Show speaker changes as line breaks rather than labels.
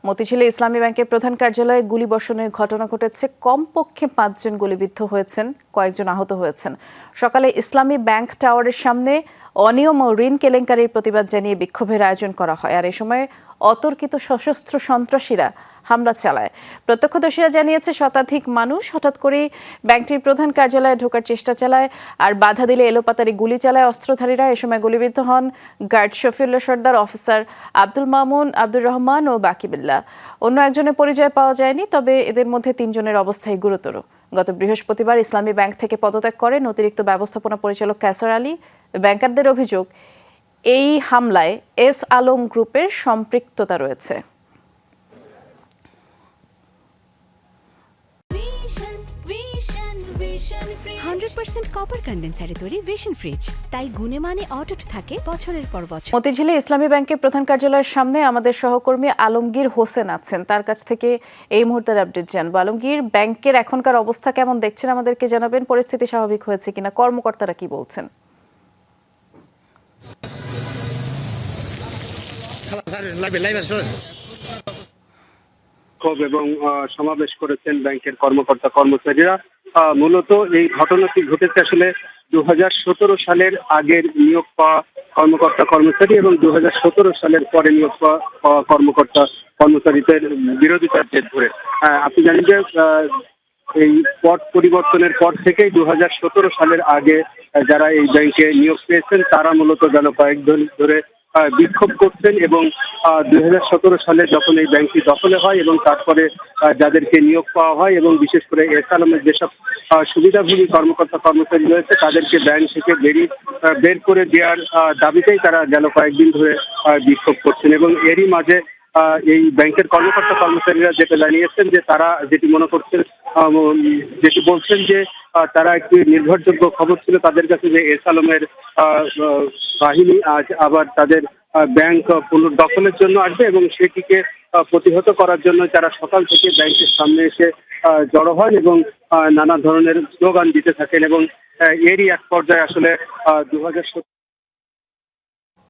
মতিঝিলে ইসলামী ব্যাংকের প্রধান কার্যালয়ে গুলিবর্ষণের ঘটনা ঘটেছে। কমপক্ষে 5 জন গুলিবিদ্ধ হয়েছেন, কয়েকজন আহত হয়েছেন। সকালে ইসলামী ব্যাংক টাওয়ারের সামনে অনিয়ম ও ঋণ কেলেঙ্কারির প্রতিবাদ জানিয়ে বিক্ষোভের আয়োজন করা হয়। আর এ সময় অতর্কিত সশস্ত্র সন্ত্রাসীরা হামলা চালায়। প্রত্যক্ষদর্শীরা জানিয়েছে শতাধিক মানুষ হঠাৎ করেই ব্যাংকটির প্রধান কার্যালয়ে ঢোকার চেষ্টা চালায় আর বাধা দিলে এলোপাতাড়ি গুলি চালায় অস্ত্রধারীরা। এ সময় গুলিবিদ্ধ হন গার্ড শফিউল্লাহ সর্দার, অফিসার আব্দুল মামুন, আব্দুর রহমান ও বাকিবিল্লাহ। অন্য একজনের পরিচয় পাওয়া যায়নি, তবে এদের মধ্যে 3 জনের অবস্থাই গুরুতর। গত বৃহস্পতিবার ইসলামী ব্যাংক থেকে পদত্যাগ করেন অতিরিক্ত ব্যবস্থাপনা পরিচালক কায়সার আলী। ব্যাংকারদের অভিযোগ, এই হামলায় এস আলম গ্রুপের সম্পৃক্ততা রয়েছে।
100% কপার কন্ডেন্সারে তৈরি ভিশন ফ্রিজ, তাই গুণে মানে অটুট থাকে বছরের পর বছর।
মতিঝিলে ইসলামী ব্যাংকের প্রধান কার্যালয়ের সামনে আমাদের সহকর্মী আলমগীর হোসেন আছেন, তার কাছ থেকে এই মুহূর্তের আপডেট জানবো। আলমগীর, ব্যাংকের এখনকার অবস্থা কেমন দেখছেন আমাদেরকে জানাবেন? পরিস্থিতি স্বাভাবিক হয়েছে কিনা, কর্মকর্তারা কি বলছেন?
এবং সমাবেশ করেছেন ব্যাংকের কর্মকর্তা কর্মচারীরা। মূলত এই ঘটনাটি ঘটেছে আসলে 2017 সালের আগের নিয়োগ পাওয়া কর্মকর্তা কর্মচারী এবং 2017 সালের পরে নিয়োগ পাওয়া কর্মকর্তা কর্মচারীদের বিরোধিতার জের ধরে। আপনি জানেন যে এই পদ পরিবর্তনের পর থেকেই 2017 সালের আগে যারা এই ব্যাংকে নিয়োগ পেয়েছেন তারা মূলত গেল কয়েকদিন ধরে বিক্ষোভ করছেন এবং 2017 সালে যখন এই ব্যাংকটি দখলে হয় এবং তারপরে যাদেরকে নিয়োগ পাওয়া হয় এবং বিশেষ করে এস আলমের যেসব সুবিধাভোগী কর্মকর্তা কর্মচারী রয়েছে তাদেরকে ব্যাংক থেকে বের করে দেওয়ার দাবিতেই তারা গেল কয়েকদিন ধরে বিক্ষোভ করছেন। এবং এরই মাঝে এই ব্যাংকের কর্মকর্তা কর্মচারীরা যেটা জানিয়েছেন যে তারা যেটি মনে করছেন, যেটি বলছেন যে তারা একটি নির্ভরযোগ্য খবর ছিল তাদের কাছে যে এস আলমের বাহিনী আজ আবার তাদের ব্যাংক পুনর্দখলের জন্য আসবে এবং সেটিকে প্রতিহত করার জন্য তারা সকাল থেকে ব্যাংকের সামনে এসে জড়ো হন এবং নানা ধরনের স্লোগান দিতে থাকেন। এবং এরই এক পর্যায়ে আসলে 2017